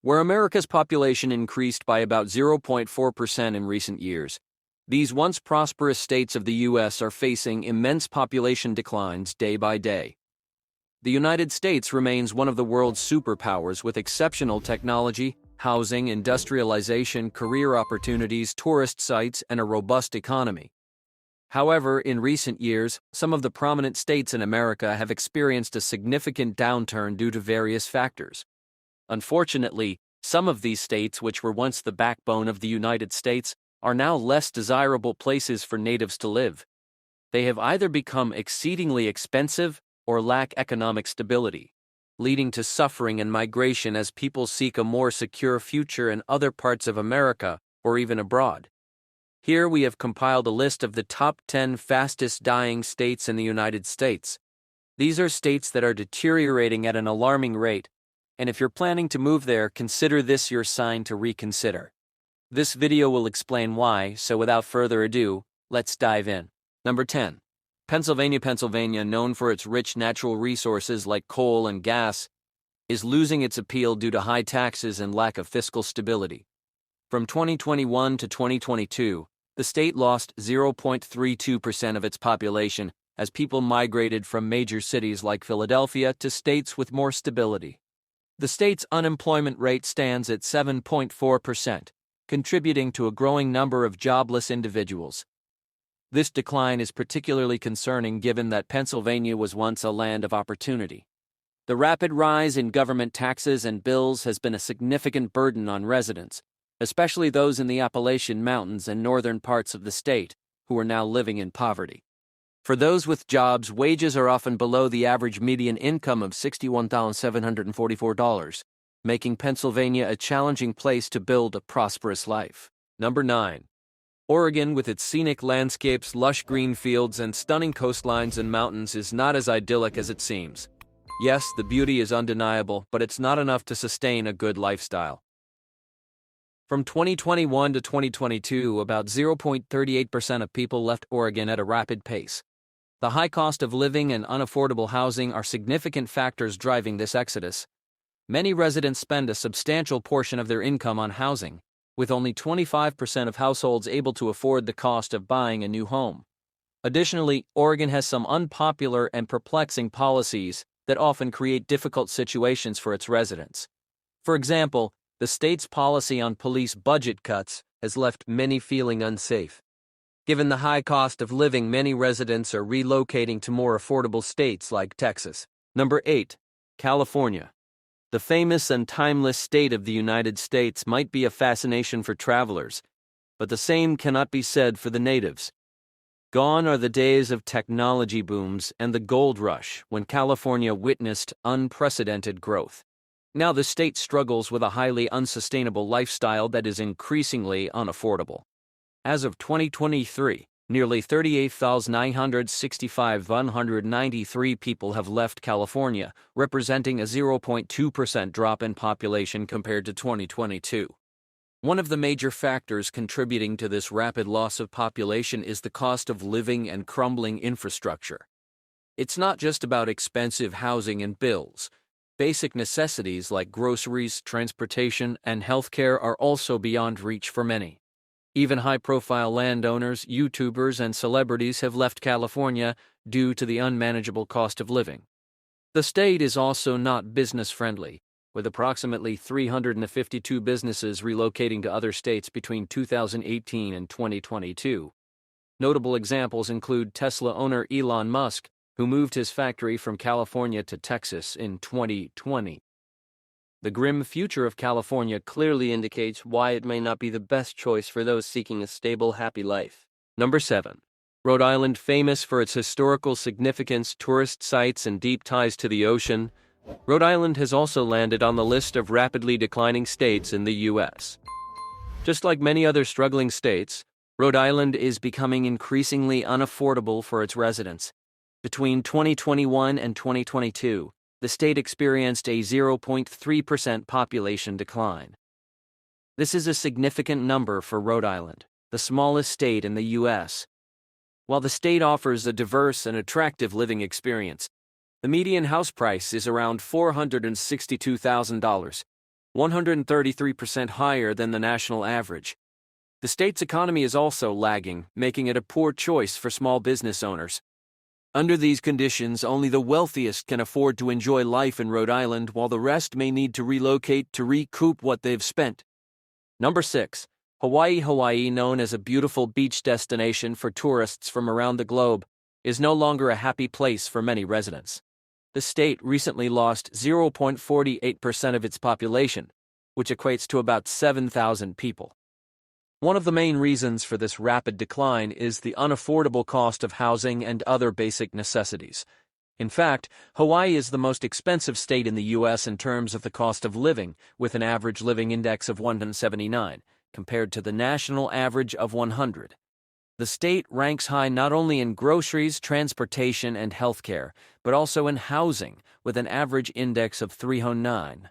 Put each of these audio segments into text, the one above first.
Where America's population increased by about 0.4% in recent years, these once prosperous states of the U.S. are facing immense population declines day by day. The United States remains one of the world's superpowers with exceptional technology, housing, industrialization, career opportunities, tourist sites, and a robust economy. However, in recent years, some of the prominent states in America have experienced a significant downturn due to various factors. Unfortunately, some of these states, which were once the backbone of the United States, are now less desirable places for natives to live. They have either become exceedingly expensive or lack economic stability, leading to suffering and migration as people seek a more secure future in other parts of America or even abroad. Here we have compiled a list of the top 10 fastest dying states in the United States. These are states that are deteriorating at an alarming rate, and if you're planning to move there, consider this your sign to reconsider. This video will explain why, so without further ado, let's dive in. Number 10. Pennsylvania. Pennsylvania, known for its rich natural resources like coal and gas, is losing its appeal due to high taxes and lack of fiscal stability. From 2021 to 2022, the state lost 0.32% of its population as people migrated from major cities like Philadelphia to states with more stability. The state's unemployment rate stands at 7.4%. Contributing to a growing number of jobless individuals. This decline is particularly concerning given that Pennsylvania was once a land of opportunity. The rapid rise in government taxes and bills has been a significant burden on residents, especially those in the Appalachian Mountains and northern parts of the state, who are now living in poverty. For those with jobs, wages are often below the average median income of $61,744. Making Pennsylvania a challenging place to build a prosperous life. Number 9. Oregon, with its scenic landscapes, lush green fields, and stunning coastlines and mountains, is not as idyllic as it seems. Yes, the beauty is undeniable, but it's not enough to sustain a good lifestyle. From 2021 to 2022, about 0.38% of people left Oregon at a rapid pace. The high cost of living and unaffordable housing are significant factors driving this exodus. Many residents spend a substantial portion of their income on housing, with only 25% of households able to afford the cost of buying a new home. Additionally, Oregon has some unpopular and perplexing policies that often create difficult situations for its residents. For example, the state's policy on police budget cuts has left many feeling unsafe. Given the high cost of living, many residents are relocating to more affordable states like Texas. Number 8. California. The famous and timeless state of the United States might be a fascination for travelers, but the same cannot be said for the natives. Gone are the days of technology booms and the gold rush when California witnessed unprecedented growth. Now the state struggles with a highly unsustainable lifestyle that is increasingly unaffordable. As of 2023, nearly 38,965 people have left California, representing a 0.2% drop in population compared to 2022. One of the major factors contributing to this rapid loss of population is the cost of living and crumbling infrastructure. It's not just about expensive housing and bills. Basic necessities like groceries, transportation, and healthcare are also beyond reach for many. Even high-profile landowners, YouTubers, and celebrities have left California due to the unmanageable cost of living. The state is also not business-friendly, with approximately 352 businesses relocating to other states between 2018 and 2022. Notable examples include Tesla owner Elon Musk, who moved his factory from California to Texas in 2020. The grim future of California clearly indicates why it may not be the best choice for those seeking a stable, happy life. Number 7. Rhode Island, famous for its historical significance, tourist sites, and deep ties to the ocean, Rhode Island has also landed on the list of rapidly declining states in the U.S. Just like many other struggling states, Rhode Island is becoming increasingly unaffordable for its residents. Between 2021 and 2022, the state experienced a 0.3% population decline. This is a significant number for Rhode Island, the smallest state in the U.S. While the state offers a diverse and attractive living experience, the median house price is around $462,000, 133% higher than the national average. The state's economy is also lagging, making it a poor choice for small business owners. Under these conditions, only the wealthiest can afford to enjoy life in Rhode Island, while the rest may need to relocate to recoup what they've spent. Number 6. Hawaii. Hawaii, known as a beautiful beach destination for tourists from around the globe, is no longer a happy place for many residents. The state recently lost 0.48% of its population, which equates to about 7,000 people. One of the main reasons for this rapid decline is the unaffordable cost of housing and other basic necessities. In fact, Hawaii is the most expensive state in the U.S. in terms of the cost of living, with an average living index of 179, compared to the national average of 100. The state ranks high not only in groceries, transportation, and healthcare, but also in housing, with an average index of 309.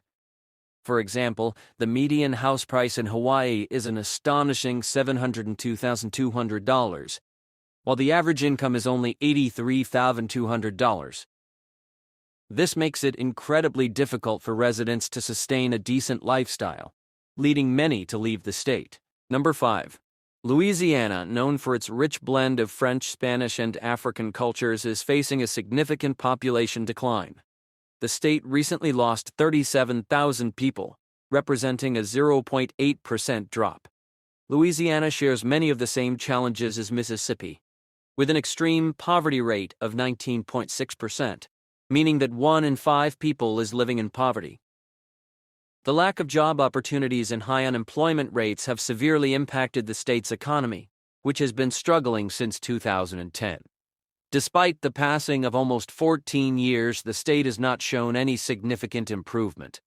For example, the median house price in Hawaii is an astonishing $702,200, while the average income is only $83,200. This makes it incredibly difficult for residents to sustain a decent lifestyle, leading many to leave the state. Number 5. Louisiana, known for its rich blend of French, Spanish, and African cultures, is facing a significant population decline. The state recently lost 37,000 people, representing a 0.8% drop. Louisiana shares many of the same challenges as Mississippi, with an extreme poverty rate of 19.6%, meaning that 1 in 5 people is living in poverty. The lack of job opportunities and high unemployment rates have severely impacted the state's economy, which has been struggling since 2010. Despite the passing of almost 14 years, the state has not shown any significant improvement.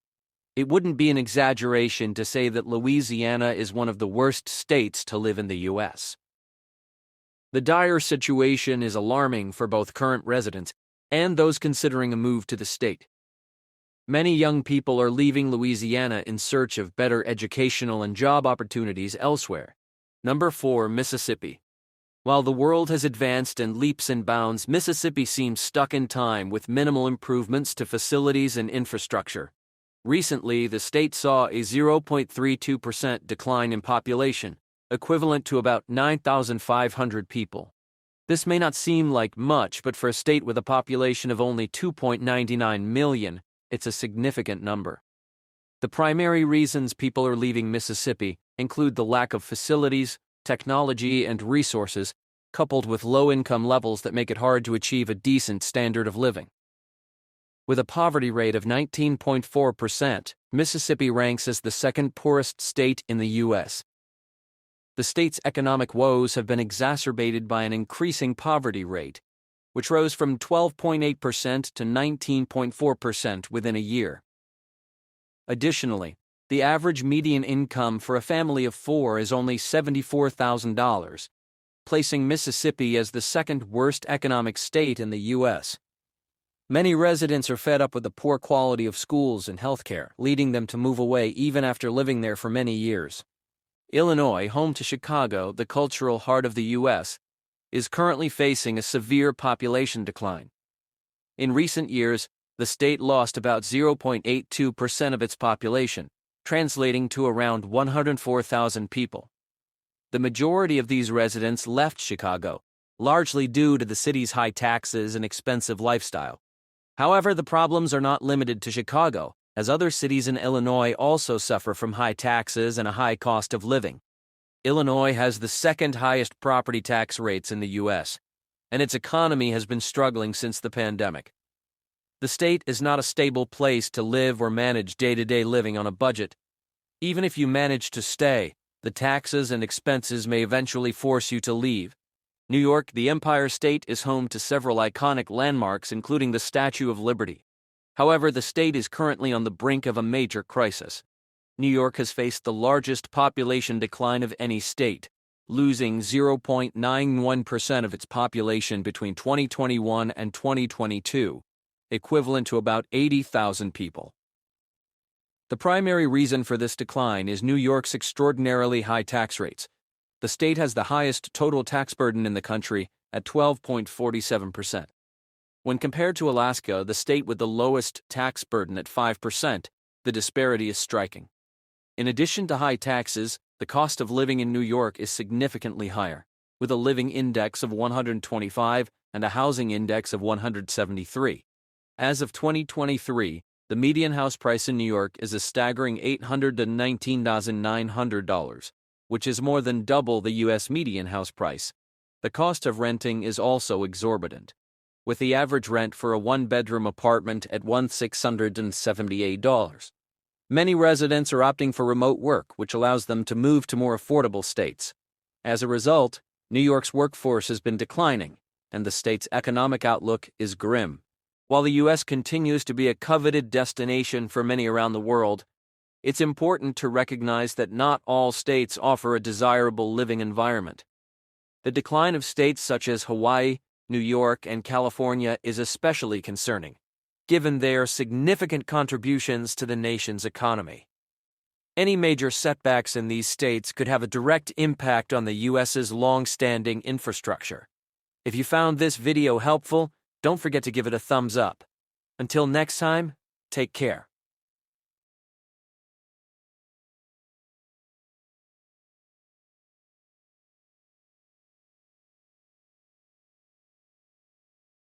It wouldn't be an exaggeration to say that Louisiana is one of the worst states to live in the U.S. The dire situation is alarming for both current residents and those considering a move to the state. Many young people are leaving Louisiana in search of better educational and job opportunities elsewhere. Number 4. Mississippi. While the world has advanced in leaps and bounds, Mississippi seems stuck in time with minimal improvements to facilities and infrastructure. Recently, the state saw a 0.32% decline in population, equivalent to about 9,500 people. This may not seem like much, but for a state with a population of only 2.99 million, it's a significant number. The primary reasons people are leaving Mississippi include the lack of facilities, technology, and resources, coupled with low income levels that make it hard to achieve a decent standard of living. With a poverty rate of 19.4%, Mississippi ranks as the second poorest state in the U.S. The state's economic woes have been exacerbated by an increasing poverty rate, which rose from 12.8% to 19.4% within a year. Additionally, the average median income for a family of 4 is only $74,000, placing Mississippi as the second worst economic state in the U.S. Many residents are fed up with the poor quality of schools and healthcare, leading them to move away even after living there for many years. Illinois, home to Chicago, the cultural heart of the U.S., is currently facing a severe population decline. In recent years, the state lost about 0.82% of its population, translating to around 104,000 people. The majority of these residents left Chicago, largely due to the city's high taxes and expensive lifestyle. However, the problems are not limited to Chicago, as other cities in Illinois also suffer from high taxes and a high cost of living. Illinois has the second highest property tax rates in the U.S., and its economy has been struggling since the pandemic. The state is not a stable place to live or manage day-to-day living on a budget. Even if you manage to stay, the taxes and expenses may eventually force you to leave. New York, the Empire State, is home to several iconic landmarks, including the Statue of Liberty. However, the state is currently on the brink of a major crisis. New York has faced the largest population decline of any state, losing 0.91% of its population between 2021 and 2022, equivalent to about 80,000 people. The primary reason for this decline is New York's extraordinarily high tax rates. The state has the highest total tax burden in the country at 12.47%. When compared to Alaska, the state with the lowest tax burden at 5%, The disparity is striking. In addition to high taxes, the cost of living in New York is significantly higher, with a living index of 125 and a housing index of 173. As of 2023, the median house price in New York is a staggering $819,900, which is more than double the U.S. median house price. The cost of renting is also exorbitant, with the average rent for a one-bedroom apartment at $1,678. Many residents are opting for remote work, which allows them to move to more affordable states. As a result, New York's workforce has been declining, and the state's economic outlook is grim. While the U.S. continues to be a coveted destination for many around the world, it's important to recognize that not all states offer a desirable living environment. The decline of states such as Hawaii, New York, and California is especially concerning, given their significant contributions to the nation's economy. Any major setbacks in these states could have a direct impact on the U.S.'s long-standing infrastructure. If you found this video helpful, don't forget to give it a thumbs up. Until next time, take care.